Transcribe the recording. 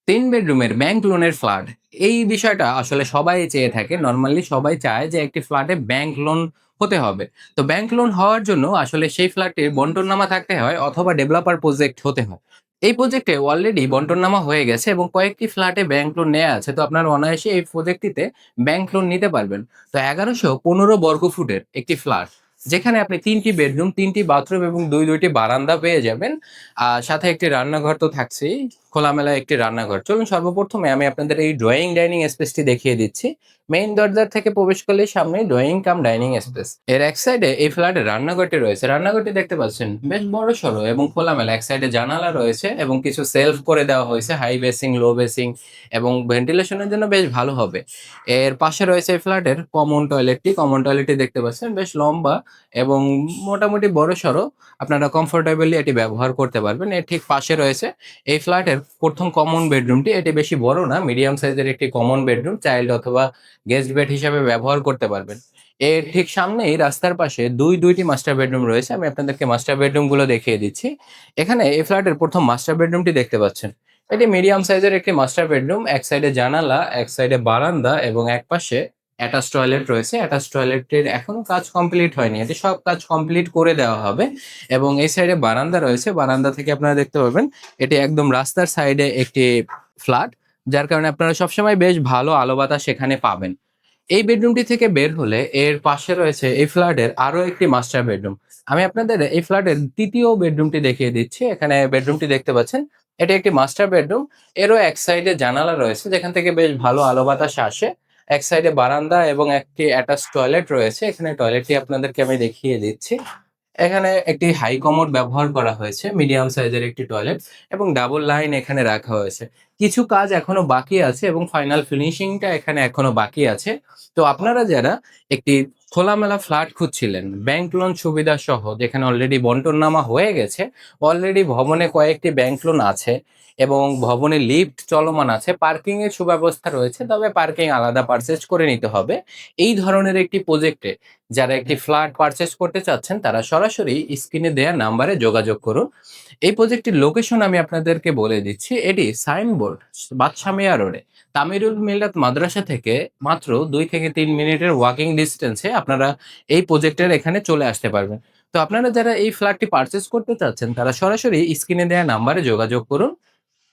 3 বেডরুমের ব্যাংক লোনের ফ্ল্যাট। এই বিষয়টা আসলে সবাই চেয়ে থাকে। নরমালি সবাই চায় যে একটি ফ্ল্যাটে ব্যাংক লোন হতে হবে। তো ব্যাংক লোন হওয়ার জন্য আসলে সেই ফ্ল্যাটটির বন্টননামা থাকতে হয় অথবা ডেভেলপার প্রজেক্ট হতে হয়। এই প্রজেক্টে অলরেডি বন্টননামা হয়ে গেছে এবং কয়েকটি ফ্ল্যাটে ব্যাংক লোন নেয়া আছে। তো আপনারা অনায়াসে এই প্রজেক্টটিতে ব্যাংক লোন নিতে পারবেন। তো ১১১৫ বর্গফুটের একটি ফ্ল্যাট, যেখানে আপনি ৩ টি বেডরুম, ৩ টি বাথরুম এবং ২ টি বারান্দা পেয়ে যাবেন। সাথে একটি রান্নাঘর তো থাকছেই। খোলামেলা একটি রান্নাঘর। চলুন সর্বপ্রথমে আমি আপনাদের এই ড্রয়িং ডাইনিং স্পেসটি দেখিয়ে দিচ্ছি। মেইন দরজার থেকে প্রবেশ করলেই সামনে ড্রয়িং কাম ডাইনিং স্পেস। এর এক সাইডে এই ফ্ল্যাটের রান্নাঘরটি রয়েছে। রান্নাঘরটি দেখতে পাচ্ছেন বেশ বড়সড় এবং খোলামেলা। এক সাইডে জানালা রয়েছে এবং কিছু সেলফ করে দেওয়া হয়েছে হাই বেসিং, লো বেসিং এবং ভেন্টিলেশনের জন্য বেশ ভালো হবে। এর পাশে রয়েছে এই ফ্ল্যাটের কমন টয়লেটটি। কমন টয়লেটটি দেখতে পাচ্ছেন বেশ লম্বা এবং মোটামুটি বড়সড়। আপনারা কমফোর্টেবলি এটি ব্যবহার করতে পারবেন। এর ঠিক পাশে রয়েছে এই ফ্ল্যাটের ১ম কমন বেডরুমটি। এটি বেশি বড় না, মিডিয়াম সাইজের একটি কমন বেডরুম। চাইল্ড অথবা গেস্ট বেড হিসেবে ব্যবহার করতে পারবেন। এর ঠিক সামনেই রাস্তার পাশে ২টি মাস্টার বেডরুম রয়েছে। আমি আপনাদেরকে মাস্টার বেডরুমগুলো দেখিয়ে দিচ্ছি। এখানে এই ফ্ল্যাটের ১ম মাস্টার বেডরুমটি দেখতে পাচ্ছেন। এটি মিডিয়াম সাইজের একটি মাস্টার বেডরুম। এক সাইডে জানালা, এক সাইডে বারান্দা এবং একপাশে অ্যাটাচ টয়লেট রয়েছে। অ্যাটাচ টয়লেটের এখনো কাজ কমপ্লিট হয়নি। এটি সব কাজ কমপ্লিট করে দেওয়া হবে এবং এই সাইডে বারান্দা রয়েছে। বারান্দা থেকে আপনারা দেখতে পাবেন এটি একদম রাস্তার সাইডে একটি ফ্ল্যাট, যার কারণে আপনারা সবসময় বেশ ভালো আলো বাতাস সেখানে পাবেন। এই বেডরুমটি থেকে বের হলে এর পাশে রয়েছে এই ফ্ল্যাটের আরো একটি মাস্টার বেডরুম। আমি আপনাদের এই ফ্ল্যাটের ৩য় বেডরুমটি দেখিয়ে দিচ্ছি। এখানে বেডরুমটি দেখতে পাচ্ছেন। এটি একটি মাস্টার বেডরুম। এরও এক সাইডে জানালা রয়েছে যেখান থেকে বেশ ভালো আলো বাতাস আসে। এক সাইডে বারান্দা এবং একটি অ্যাটাচ টয়লেট রয়েছে। এখানে টয়লেটটি আপনাদেরকে আমি দেখিয়ে দিচ্ছি। এখানে একটি হাই কমোড ব্যবহার করা হয়েছে, মিডিয়াম সাইজের একটি টয়লেট এবং ডাবল লাইন এখানে রাখা হয়েছে। কিছু কাজ এখনো বাকি আছে এবং ফাইনাল ফিনিশিংটা এখানে এখনো বাকি আছে। তো আপনারা যারা একটি খোলামেলা ফ্ল্যাট খুঁজছিলেন, ব্যাংক লোন সুবিধা সহ, যেখানে অলরেডি বন্টননামা হয়ে গেছে, অলরেডি ভবনে কয়েকটি ব্যাংক লোন আছে এবং ভবনে লিফট চলমান আছে, পার্কিং এর সুব্যবস্থা রয়েছে, তবে পার্কিং আলাদা পারচেজ করে নিতে হবে। এই ধরনের একটি প্রজেক্টে যারা একটি ফ্ল্যাট পারচেজ করতে চাচ্ছেন তারা সরাসরি স্ক্রিনে দেয়া নাম্বারে যোগাযোগ করুন। এই প্রজেক্টটির লোকেশন আমি আপনাদেরকে বলে দিচ্ছি। এটি সাইনবোর্ড বাদশা মিয়া রোডে তামিরুল মিল্লাত মাদ্রাসা থেকে মাত্র ২ থেকে ৩ মিনিটের ওয়াকিং ডিসট্যান্সে আপনারা এই প্রজেক্টের এখানে চলে আসতে পারবেন। তো আপনারা যারা এই ফ্ল্যাটটি পারচেজ করতে চাচ্ছেন তারা সরাসরি স্ক্রিনে দেয়া নাম্বারে যোগাযোগ করুন।